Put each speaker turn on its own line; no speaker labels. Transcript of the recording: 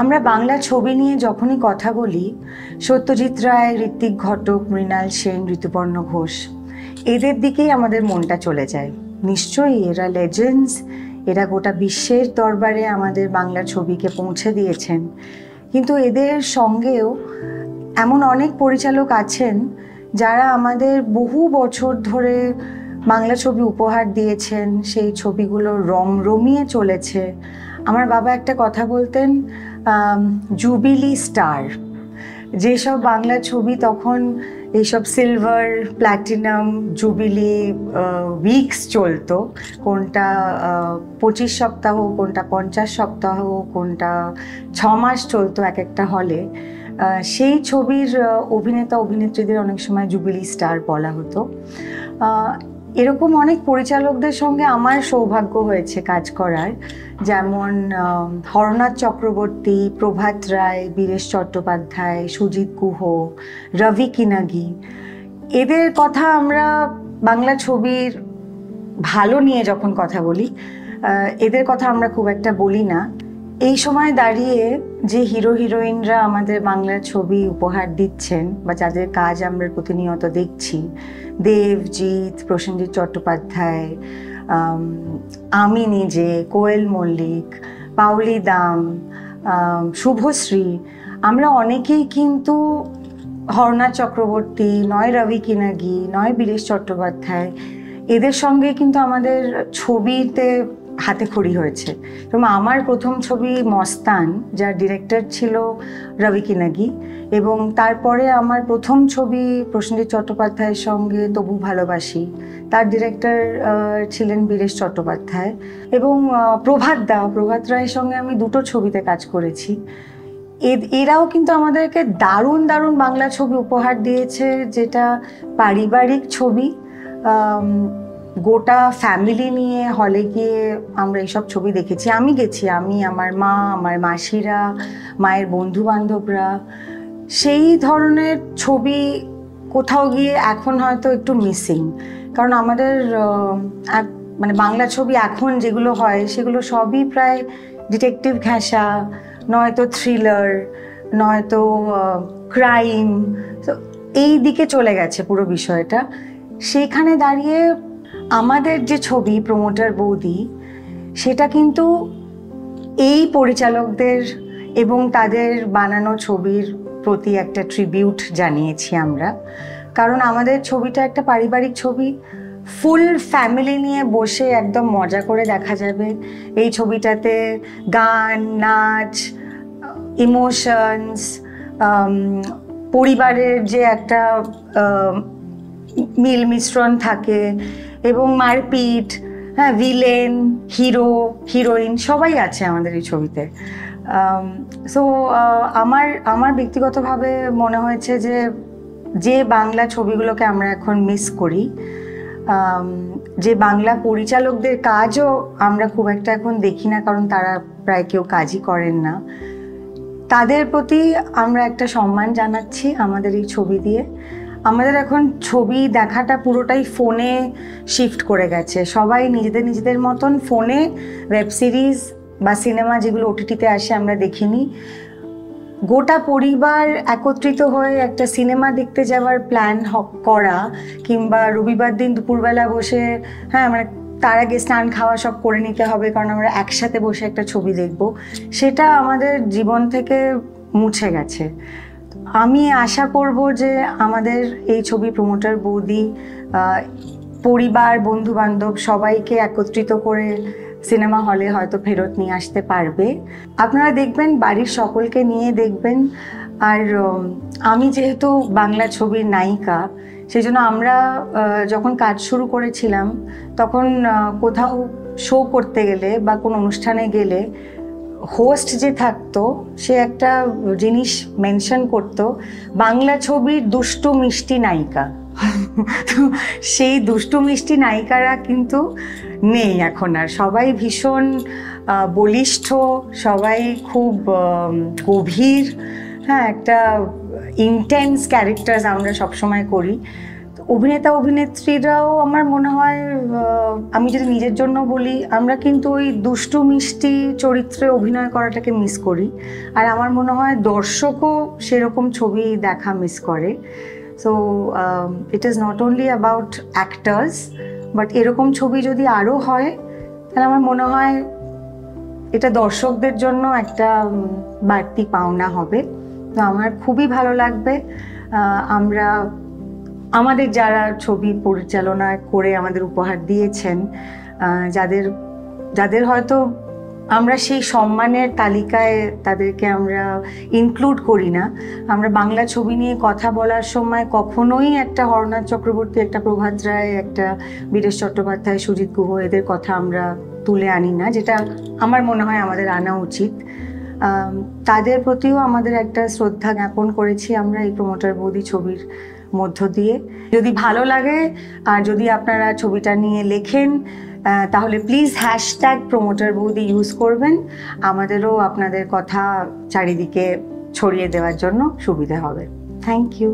আমরা বাংলা ছবি নিয়ে যখনই কথা বলি, সত্যজিৎ রায়, ঋত্বিক ঘটক, মৃণাল সেন, ঋতুপর্ণ ঘোষ, এদের দিকেই আমাদের মনটা চলে যায়। নিশ্চয়ই এরা লেজেন্ডস, এরা গোটা বিশ্বের দরবারে আমাদের বাংলা ছবিকে পৌঁছে দিয়েছেন। কিন্তু এদের সঙ্গেও এমন অনেক পরিচালক আছেন যারা আমাদের বহু বছর ধরে বাংলা ছবি উপহার দিয়েছেন, সেই ছবিগুলো রমরমিয়ে চলেছে। আমার বাবা একটা কথা বলতেন, জুবিলি স্টার। যেসব বাংলা ছবি তখন এইসব সিলভার, প্ল্যাটিনাম, জুবিলি উইকস চলতো, কোনটা 25 সপ্তাহ, কোনটা 50 সপ্তাহ, কোনটা 6 মাস চলতো এক একটা হলে, সেই ছবির অভিনেতা অভিনেত্রীদের অনেক সময় জুবিলি স্টার বলা হতো। এরকম অনেক পরিচালকদের সঙ্গে আমার সৌভাগ্য হয়েছে কাজ করার, যেমন হরনাথ চক্রবর্তী, প্রভাত রায়, বীরেশ চট্টোপাধ্যায়, সুজিত গুহ, রবি কিনাগি। এদের কথা আমরা বাংলা ছবির ভালো নিয়ে যখন কথা বলি, এদের কথা আমরা খুব একটা বলি না। এই সময় দাঁড়িয়ে যে হিরো হিরোইনরা আমাদের বাংলা ছবি উপহার দিচ্ছেন বা যাদের কাজ আমরা প্রতিনিয়ত দেখছি, দেবজিৎ, প্রসেনজিৎ চট্টোপাধ্যায়, আমি নিজে, কোয়েল মল্লিক, পাওলি দাম, শুভশ্রী, আমরা অনেকেই কিন্তু হরনাথ চক্রবর্তী, নয় রবি কিনাগি, নয় বীরেশ চট্টোপাধ্যায়, এদের সঙ্গে কিন্তু আমাদের ছবিতে হাতে খড়ি হয়েছে। এবং আমার প্রথম ছবি মস্তান, যার ডিরেক্টর ছিল রবি কিনাগি, এবং তারপরে আমার প্রথম ছবি প্রসেনজিৎ চট্টোপাধ্যায়ের সঙ্গে তবু ভালোবাসি, তার ডিরেক্টর ছিলেন বীরেশ চট্টোপাধ্যায়। এবং প্রভাত রায়ের সঙ্গে আমি দুটো ছবিতে কাজ করেছি। এরাও কিন্তু আমাদেরকে দারুণ দারুণ বাংলা ছবি উপহার দিয়েছে, যেটা পারিবারিক ছবি। গোটা ফ্যামিলি নিয়ে হলে গিয়ে আমরা এইসব ছবি দেখেছি। আমি গেছি, আমি, আমার মা, আমার মাসিরা, মায়ের বন্ধু বান্ধবরা। সেই ধরনের ছবি কোথাও গিয়ে এখন হয়তো একটু মিসিং, কারণ আমাদের মানে বাংলা ছবি এখন যেগুলো হয় সেগুলো সবই প্রায় ডিটেকটিভ ঘেঁষা, নয়তো থ্রিলার, নয়তো ক্রাইম, তো এই দিকে চলে গেছে পুরো বিষয়টা। সেইখানে দাঁড়িয়ে আমাদের যে ছবি প্রমোটার বৌদি, সেটা কিন্তু এই পরিচালকদের এবং তাদের বানানো ছবির প্রতি একটা ট্রিবিউট জানিয়েছি আমরা। কারণ আমাদের ছবিটা একটা পারিবারিক ছবি, ফুল ফ্যামিলি নিয়ে বসে একদম মজা করে দেখা যাবে। এই ছবিটাতে গান, নাচ, ইমোশনস, পরিবারের যে একটা মিল মিশ্রণ থাকে, এবং মারপিট, হ্যাঁ, ভিলেন, হিরো, হিরোইন সবাই আছে আমাদের এই ছবিতে। সো আমার ব্যক্তিগতভাবে মনে হয়েছে যে বাংলা ছবিগুলোকে আমরা এখন মিস করি, যে বাংলা পরিচালকদের কাজও আমরা খুব একটা এখন দেখি না, কারণ তারা প্রায় কেউ কাজই করেন না, তাদের প্রতি আমরা একটা সম্মান জানাচ্ছি আমাদের এই ছবি দিয়ে। আমাদের এখন ছবি দেখাটা পুরোটাই ফোনে শিফট করে গেছে। সবাই নিজেদের মতন ফোনে ওয়েব সিরিজ বা সিনেমা যেগুলো ওটিটিতে আসে আমরা দেখিনি, গোটা পরিবার একত্রিত হয়ে একটা সিনেমা দেখতে যাওয়ার প্ল্যান করা, কিংবা রবিবার দিন দুপুরবেলা বসে, হ্যাঁ, মানে তার আগে স্নান খাওয়া সব করে নিতে হবে কারণ আমরা একসাথে বসে একটা ছবি দেখব, সেটা আমাদের জীবন থেকে মুছে গেছে। আমি আশা করব যে আমাদের এই ছবি প্রমোটার বৌদি পরিবার, বন্ধু বান্ধব সবাইকে একত্রিত করে সিনেমা হলে হয়তো ফেরত নিয়ে আসতে পারবে। আপনারা দেখবেন, বাড়ির সকলকে নিয়ে দেখবেন। আর আমি যেহেতু বাংলা ছবির নায়িকা, সেই জন্য আমরা যখন কাজ শুরু করেছিলাম তখন কোথাও শো করতে গেলে বা কোনো অনুষ্ঠানে গেলে হোস্ট যে থাকতো সে একটা জিনিস মেনশন করতো, বাংলা ছবির দুষ্টু মিষ্টি নায়িকা। তো সেই দুষ্টু মিষ্টি নায়িকারা কিন্তু নেই এখন আর। সবাই ভীষণ বলিষ্ঠ, সবাই খুব গভীর, হ্যাঁ, একটা ইন্টেন্স ক্যারেক্টার্স আমরা সবসময় করি। তো অভিনেতা অভিনেত্রীরাও আমার মনে হয়, আমি যদি নিজের জন্য বলি, আমরা কিন্তু ওই দুষ্টু মিষ্টি চরিত্রে অভিনয় করাটাকে মিস করি। আর আমার মনে হয় দর্শকও সেরকম ছবি দেখা মিস করে। So it is not only about actors, but এরকম ছবি যদি আরও হয় তাহলে আমার মনে হয় এটা দর্শকদের জন্য একটা বাড়তি পাওনা হবে। তো আমার খুবই ভালো লাগবে। আমরা আমাদের যারা ছবি পরিচালনা করে আমাদের উপহার দিয়েছেন, যাদের যাদের হয়তো আমরা সেই সম্মানের তালিকায় তাদেরকে আমরা ইনক্লুড করি না, আমরা বাংলা ছবি নিয়ে কথা বলার সময় কখনোই একটা হরনাথ চক্রবর্তী, একটা প্রভাত রায়, একটা বীরেশ চট্টোপাধ্যায়, সুজিত গুহ এদের কথা আমরা তুলে আনি না, যেটা আমার মনে হয় আমাদের আনা উচিত। তাদের প্রতিও আমাদের একটা শ্রদ্ধা জ্ঞাপন করেছি আমরা এই প্রমোটার বৌদি ছবির মধ্য দিয়ে। যদি ভালো লাগে আর যদি আপনারা ছবিটা নিয়ে লেখেন, তাহলে প্লিজ হ্যাশট্যাগ প্রমোটার বৌদি ইউজ করবেন। আমাদেরও আপনাদের কথা চারিদিকে ছড়িয়ে দেওয়ার জন্য সুবিধে হবে। Thank you.